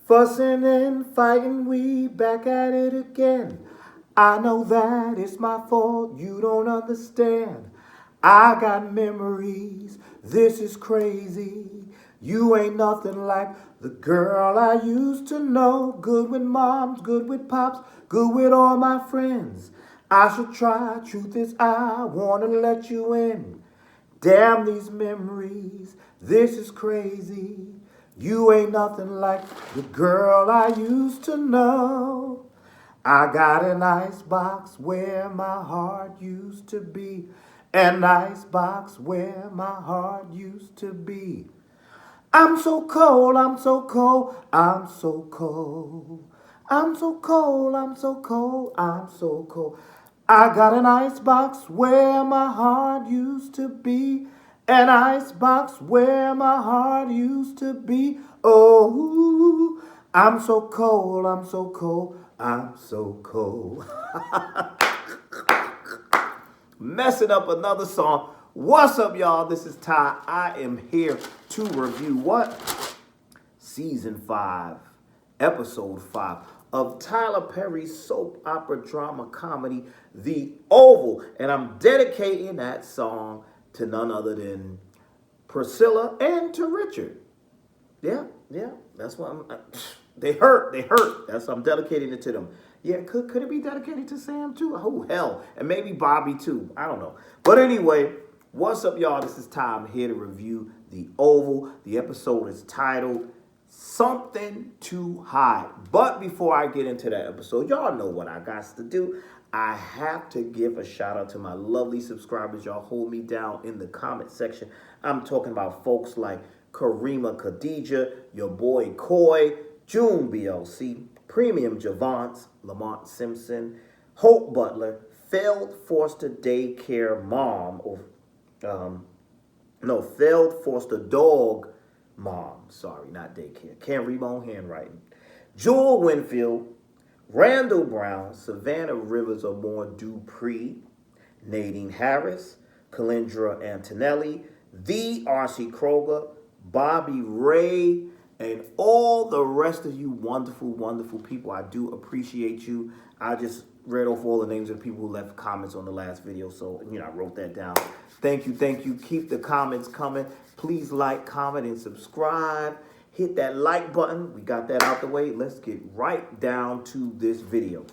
Fussing and fighting, we back at it again. I know that it's my fault, you don't understand. I got memories, this is crazy. You ain't nothing like the girl I used to know. Good with moms, good with pops, good with all my friends. I should try, truth is I wanna let you in. Damn these memories, this is crazy. You ain't nothing like the girl I used to know. I got an ice box where my heart used to be. An ice box where my heart used to be. I'm so cold, I'm so cold, I'm so cold. I'm so cold, I'm so cold, I'm so cold. I got an ice box where my heart used to be. An ice box where my heart used to be. Oh, I'm so cold, I'm so cold, I'm so cold. Messing up another song. What's up, y'all? This is Ty. I am here to review what? Season 5, Episode 5 of Tyler Perry's soap opera drama comedy, The Oval. And I'm dedicating that song to none other than Priscilla and to Richard. Yeah, that's what they hurt. That's why I'm dedicating it to them. Yeah, could it be dedicated to Sam too? Oh hell, and maybe Bobby too. I don't know. But anyway, what's up, y'all? This is Ty. I'm here to review The Oval. The episode is titled Something to Hide. But before I get into that episode, y'all know what I got to do. I have to give a shout out to my lovely subscribers. Y'all hold me down in the comment section. I'm talking about folks like Karima Khadija, your boy Coy, June BLC, Premium Javance, Lamont Simpson, Hope Butler, failed foster daycare mom, or failed foster dog mom. Sorry, not daycare. Can't read my own handwriting. Jewel Winfield, Randall Brown, Savannah Rivers Amore Dupree, Nadine Harris, Kalindra Antonelli, the R.C. Kroger, Bobby Ray, and all the rest of you wonderful, wonderful people. I do appreciate you. I just read off all the names of the people who left comments on the last video, so, I wrote that down. Thank you. Keep the comments coming. Please like, comment, and subscribe. Hit that like button. We got that out the way. Let's get right down to this video.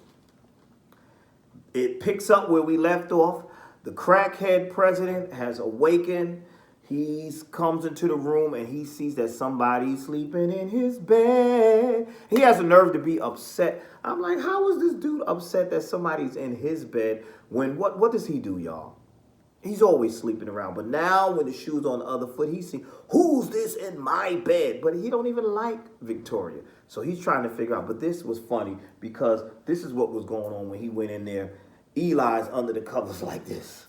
It picks up where we left off. The crackhead president has awakened. He comes into the room and he sees that somebody's sleeping in his bed. He has the nerve to be upset. I'm like, how is this dude upset that somebody's in his bed when what does he do, y'all? He's always sleeping around. But now when the shoe's on the other foot, he sees, who's this in my bed? But he don't even like Victoria. So he's trying to figure out. But this was funny because this is what was going on when he went in there. Eli's under the covers like this.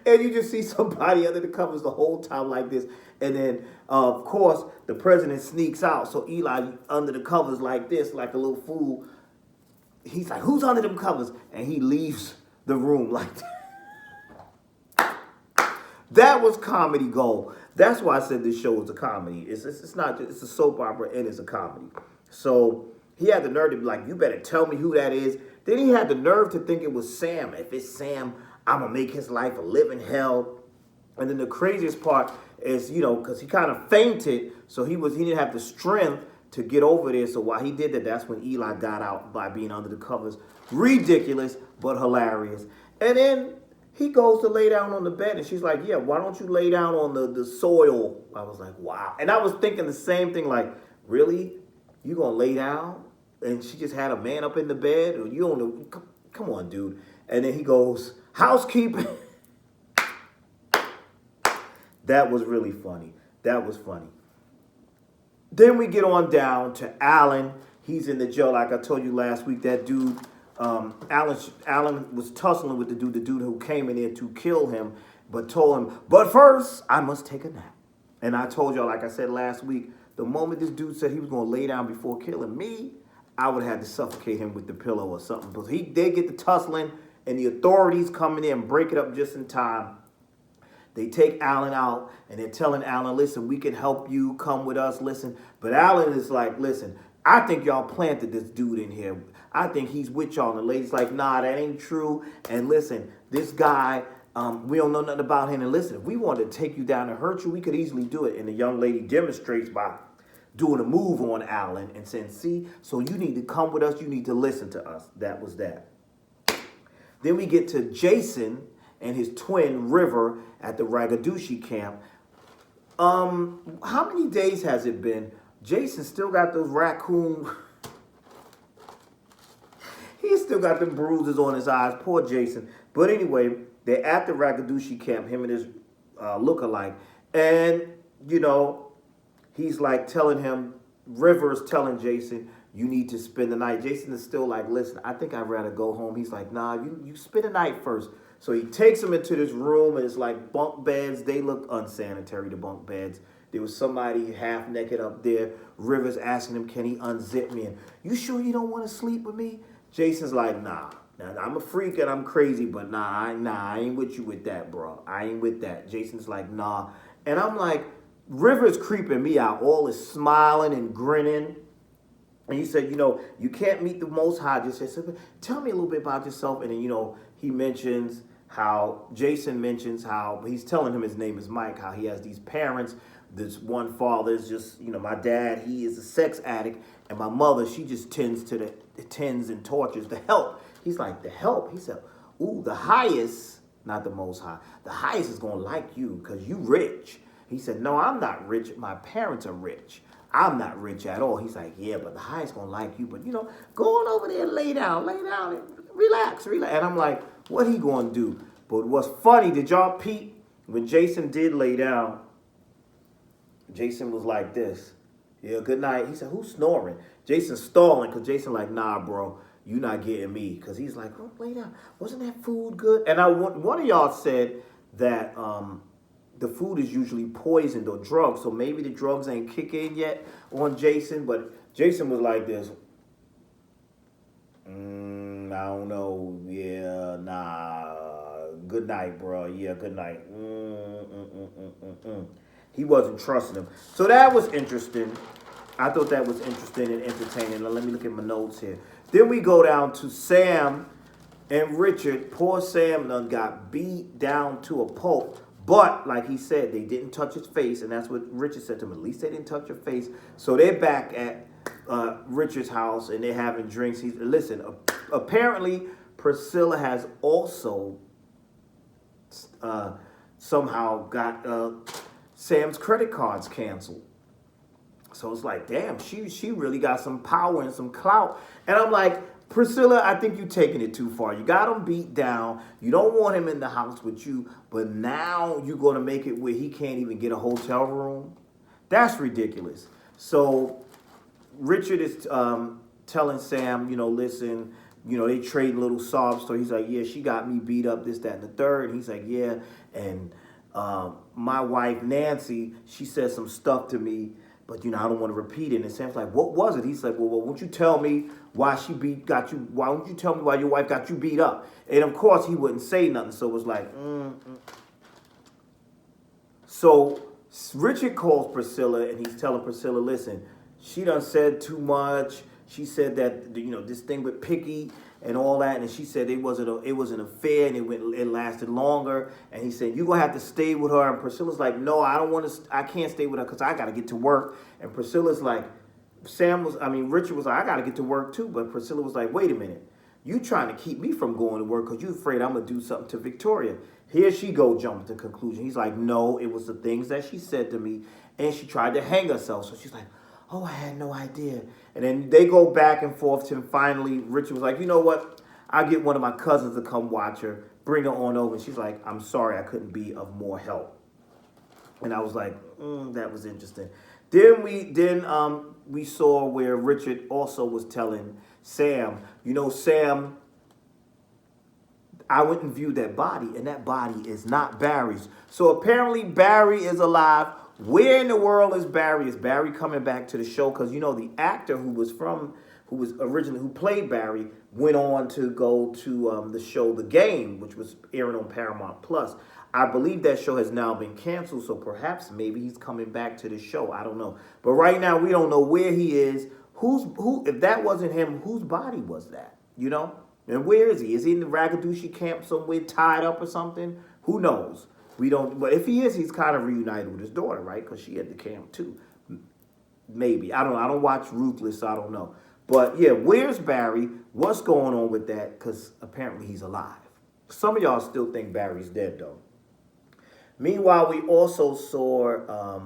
And you just see somebody under the covers the whole time like this. And then, of course, the president sneaks out. So Eli under the covers like this, like a little fool. He's like, who's under them covers? And he leaves the room like that. That was comedy gold. That's why I said this show is a comedy. It's not just, it's a soap opera and it's a comedy. So he had the nerve to be like, you better tell me who that is. Then he had the nerve to think it was Sam. If it's Sam, I'm going to make his life a living hell. And then the craziest part is, because he kind of fainted, so he didn't have the strength to get over there. So while he did that, that's when Eli got out by being under the covers. Ridiculous, but hilarious. And then he goes to lay down on the bed, and she's like, yeah, why don't you lay down on the soil? I was like, wow. And I was thinking the same thing, like, really? You going to lay down? And she just had a man up in the bed? Or you don't know? Come on, dude. And then he goes, housekeeping. That was really funny. That was funny. Then we get on down to Allan. He's in the jail. Like I told you last week, that dude, Allan was tussling with the dude who came in there to kill him, but told him, but first, I must take a nap. And I told y'all, like I said last week, the moment this dude said he was going to lay down before killing me, I would have had to suffocate him with the pillow or something. But they get the tussling, and the authorities come in there and break it up just in time. They take Allan out and they're telling Allan, listen, we can help you, come with us, listen. But Allan is like, listen, I think y'all planted this dude in here. I think he's with y'all. And the lady's like, nah, that ain't true. And listen, this guy, we don't know nothing about him. And listen, if we wanted to take you down and hurt you, we could easily do it. And the young lady demonstrates by doing a move on Allan and saying, see, so you need to come with us. You need to listen to us. That was that. Then we get to Jason and his twin, River, at the Ragadushi camp. How many days has it been? Jason still got those raccoon... He's still got them bruises on his eyes. Poor Jason. But anyway, they're at the Ragadushi camp, him and his lookalike. And, you know, he's like telling him, River's telling Jason, you need to spend the night. Jason is still like, listen, I think I'd rather go home. He's like, nah, you spend the night first. So he takes him into this room, and it's like bunk beds. They look unsanitary, the bunk beds. There was somebody half naked up there. River's asking him, can he unzip me? And, you sure you don't want to sleep with me? Jason's like, nah. Now, I'm a freak and I'm crazy, but nah, I ain't with you with that, bro. I ain't with that. Jason's like, nah. And I'm like, River's creeping me out. All is smiling and grinning. And he said, you know, you can't meet the Most High. Just said, tell me a little bit about yourself. And then, you know, he mentions how, Jason mentions how, he's telling him his name is Mike, how he has these parents. This one father is just, you know, my dad, he is a sex addict. And my mother, she just tends and tortures the help. He's like, the help? He said, ooh, the highest, not the Most High, the highest is going to like you because you rich. He said, no, I'm not rich. My parents are rich. I'm not rich at all. He's like, yeah, but the highest going to like you. But, you know, go on over there and lay down and relax. And I'm like, what he going to do? But what's funny, did y'all peep? When Jason did lay down, Jason was like this. Yeah, good night. He said, who's snoring? Jason's stalling because Jason like, nah, bro, you not getting me. Because he's like, oh, lay down. Wasn't that food good? And one of y'all said that the food is usually poisoned or drugged. So maybe the drugs ain't kick in yet on Jason. But Jason was like this. I don't know. Yeah, nah. Good night, bro. Yeah, good night. He wasn't trusting him. So that was interesting. I thought that was interesting and entertaining. Now, let me look at my notes here. Then we go down to Sam and Richard. Poor Sam done got beat down to a pulp. But, like he said, they didn't touch his face. And that's what Richard said to him. At least they didn't touch your face. So they're back at Richard's house and they're having drinks. Listen, apparently Priscilla has also somehow got Sam's credit cards canceled. So it's like, damn, she really got some power and some clout. And I'm like, Priscilla, I think you're taking it too far. You got him beat down. You don't want him in the house with you. But now you're going to make it where he can't even get a hotel room. That's ridiculous. So Richard is telling Sam, you know, listen, you know, they trade little sob story. He's like, yeah, she got me beat up, this, that, and the third. And he's like, yeah, and my wife, Nancy, she said some stuff to me, but, you know, I don't want to repeat it. And Sam's like, what was it? He's like, well, won't you tell me why why don't you tell me why your wife got you beat up? And, of course, he wouldn't say nothing. So it was like, So Richard calls Priscilla, and he's telling Priscilla, listen, she done said too much. She said that, you know, this thing with Picky and all that, and she said it was an affair, and it lasted longer. And he said, you're gonna have to stay with her. And Priscilla's like, no, I can't stay with her because I gotta get to work. And Priscilla's like, Richard was like, I gotta get to work too. But Priscilla was like, wait a minute, you trying to keep me from going to work because you afraid I'm gonna do something to Victoria. Here she go jumping to conclusion. He's like, no, it was the things that she said to me, and she tried to hang herself. So she's like, oh, I had no idea. And then they go back and forth till finally Richard was like, you know what? I'll get one of my cousins to come watch her, bring her on over. And she's like, I'm sorry, I couldn't be of more help. And I was like, that was interesting. Then we saw where Richard also was telling Sam, you know, Sam, I went and viewed that body, and that body is not Barry's. So apparently Barry is alive. Where in the world is Barry? Is Barry coming back to the show? Because, you know, the actor who was from who played Barry, went on to go to the show The Game, which was airing on Paramount Plus. I believe that show has now been canceled, so perhaps maybe he's coming back to the show. I don't know. But right now we don't know where he is. Who? If that wasn't him, whose body was that? You know? And where is he? Is he in the Ragadushi camp somewhere tied up or something? Who knows? We don't. But if he is, he's kind of reunited with his daughter, right? Because she at the camp too. Maybe. I don't know. I don't watch Ruthless, so I don't know. But yeah, where's Barry? What's going on with that? Because apparently he's alive. Some of y'all still think Barry's dead though. Meanwhile, we also saw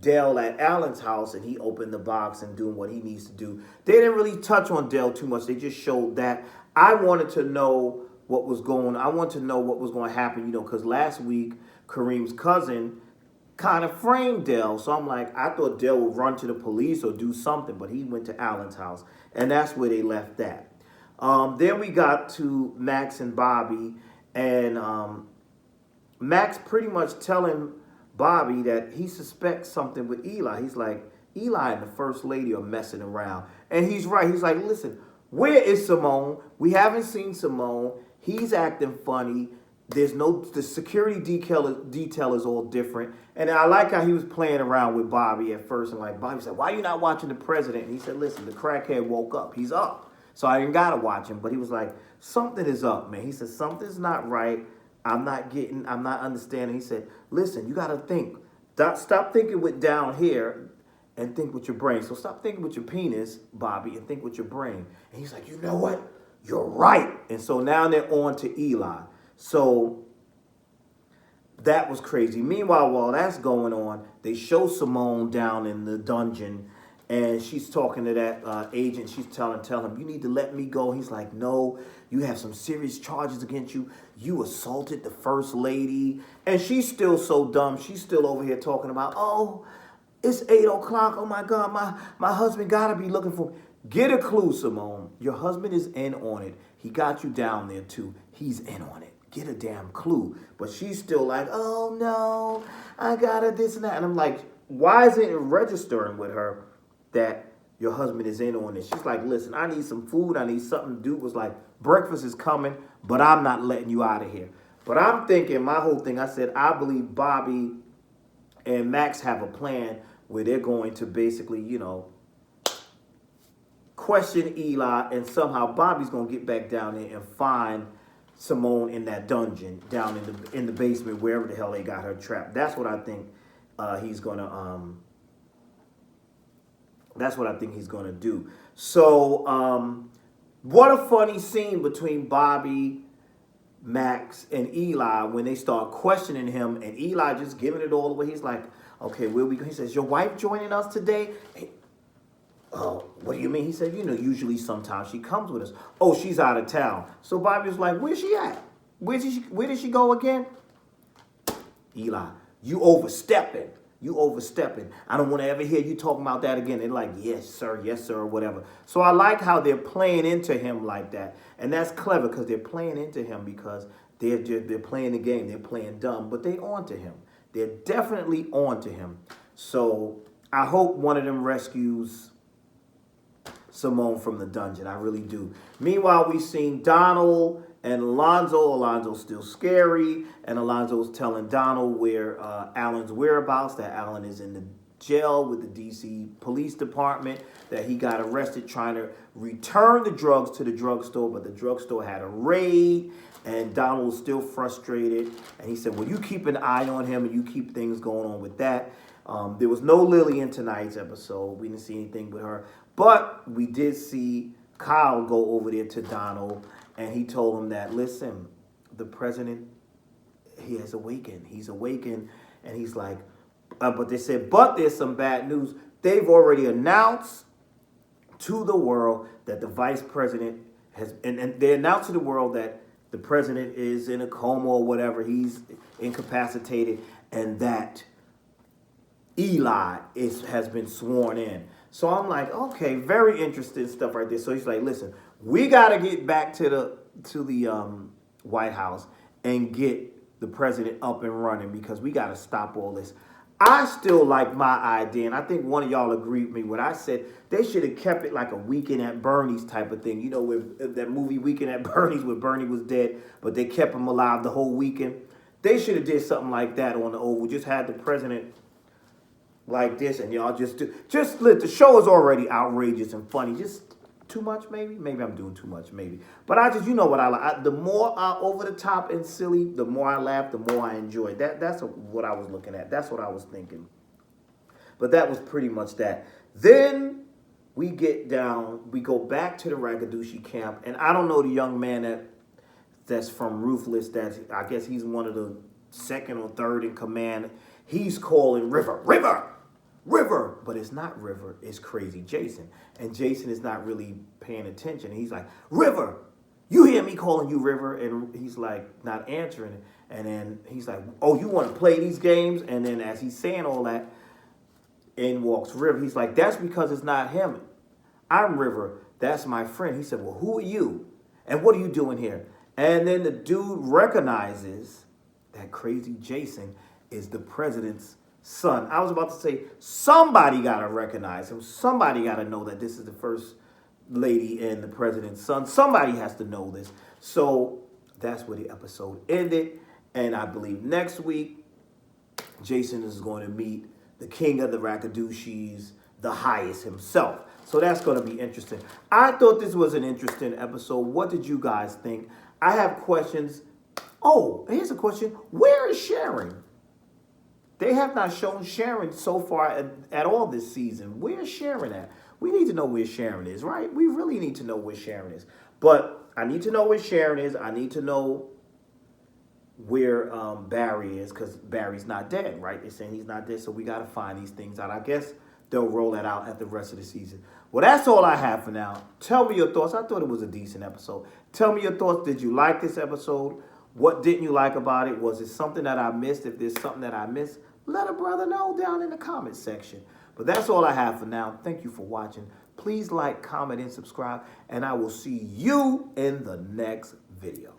Dell at Allan's house, and he opened the box and doing what he needs to do. They didn't really touch on Dell too much. They just showed that. I wanted to know what was going on. I wanted to know what was going to happen, you know, because last week, Kareem's cousin kind of framed Dell. So I'm like, I thought Dell would run to the police or do something, but he went to Allan's house, and that's where they left that. Then we got to Max and Bobby, and Max pretty much telling Bobby that he suspects something with Eli. He's like, Eli and the first lady are messing around. And he's right. He's like, listen, where is Simone? We haven't seen Simone. He's acting funny. The security detail is all different. And I like how he was playing around with Bobby at first. And like Bobby said, why are you not watching the president? And he said, listen, the crackhead woke up. He's up. So I didn't got to watch him. But he was like, something is up, man. He said, something's not right. I'm not understanding. He said, listen, you got to think. Stop thinking with down here and think with your brain. So stop thinking with your penis, Bobby, and think with your brain. And he's like, you know what? You're right. And so now they're on to Eli. So that was crazy. Meanwhile, while that's going on, they show Simone down in the dungeon, and she's talking to that agent. She's telling him, you need to let me go. He's like, no, you have some serious charges against you. You assaulted the first lady. And she's still so dumb. She's still over here talking about, oh, it's 8 o'clock. Oh, my God, my husband got to be looking for me. Get a clue, Simone. Your husband is in on it. He got you down there, too. He's in on it. Get a damn clue. But she's still like, oh, no, I got it, this and that. And I'm like, why isn't it registering with her that your husband is in on this? She's like, listen, I need some food. I need something to do. It was like, breakfast is coming, but I'm not letting you out of here. But I'm thinking, my whole thing, I said, I believe Bobby and Max have a plan where they're going to basically, you know, question Eli, and somehow Bobby's going to get back down there and find Simone in that dungeon down in the basement, wherever the hell they got her trapped. That's what I think he's going to That's what I think he's going to do. So, what a funny scene between Bobby, Max, and Eli when they start questioning him, and Eli just giving it all away. He's like, okay, where we go? He says, your wife joining us today? Hey, oh, what do you mean? He said, you know, usually sometimes she comes with us. Oh, she's out of town. So Bobby was like, where's she at? Where did she go again? Eli, you overstepping. You overstepping. I don't want to ever hear you talking about that again. They're like, yes, sir, or whatever. So I like how they're playing into him like that. And that's clever because they're playing into him because they're playing the game. They're playing dumb, but they on to him. They're definitely on to him. So I hope one of them rescues Simone from the dungeon. I really do. Meanwhile, we've seen Donald and Alonzo. Alonzo's still scary, and Alonzo's telling Donald where Allan's whereabouts, that Allan is in the jail with the D.C. Police Department, that he got arrested trying to return the drugs to the drugstore, but the drugstore had a raid, and Donald was still frustrated, and he said, well, you keep an eye on him, and you keep things going on with that. There was no Lily in tonight's episode. We didn't see anything with her, but we did see Kyle go over there to Donald, and he told him that, listen, the president, he has awakened. He's awakened. And he's like, but they said, but there's some bad news. They've already announced to the world that the vice president has, and they announced to the world that the president is in a coma or whatever. He's incapacitated, and that Eli has been sworn in. So I'm like, okay, very interesting stuff right there. So he's like, listen, we got to get back to the White House and get the president up and running because we got to stop all this. I still like my idea, and I think one of y'all agreed with me when I said they should have kept it like a Weekend at Bernie's type of thing. You know, with that movie Weekend at Bernie's where Bernie was dead, but they kept him alive the whole weekend. They should have did something like that on the Oval. Just had the president like this, and y'all just let the show is already outrageous and funny. Just too much, maybe. Maybe I'm doing too much, maybe. But you know what I like. The more over the top and silly, the more I laugh, the more I enjoy. That's what I was looking at. That's what I was thinking. But that was pretty much that. Then we go back to the Ragadushi camp, and I don't know the young man that's from Ruthless. I guess he's one of the second or third in command. He's calling River, River, River, but it's not River, it's Crazy Jason. And Jason is not really paying attention. He's like, River, you hear me calling you River? And he's like, not answering it. And then he's like, oh, you want to play these games? And then as he's saying all that, in walks River. He's like, that's because it's not him. I'm River, that's my friend. He said, well, who are you? And what are you doing here? And then the dude recognizes that Crazy Jason is the president's son. I was about to say, somebody got to recognize him. Somebody got to know that this is the first lady and the president's son. Somebody has to know this. So that's where the episode ended. And I believe next week, Jason is going to meet the king of the Rakadushis, the highest himself. So that's going to be interesting. I thought this was an interesting episode. What did you guys think? I have questions. Oh, here's a question. Where is Sharon? They have not shown Sharon so far at all this season. Where's Sharon at? We need to know where Sharon is, right? We really need to know where Sharon is. But I need to know where Sharon is. I need to know where Barry is, because Barry's not dead, right? They're saying he's not dead, so we got to find these things out. I guess they'll roll that out at the rest of the season. Well, that's all I have for now. Tell me your thoughts. I thought it was a decent episode. Tell me your thoughts. Did you like this episode? What didn't you like about it? Was it something that I missed? If there's something that I missed, let a brother know down in the comment section. But that's all I have for now. Thank you for watching. Please like, comment, and subscribe, and I will see you in the next video.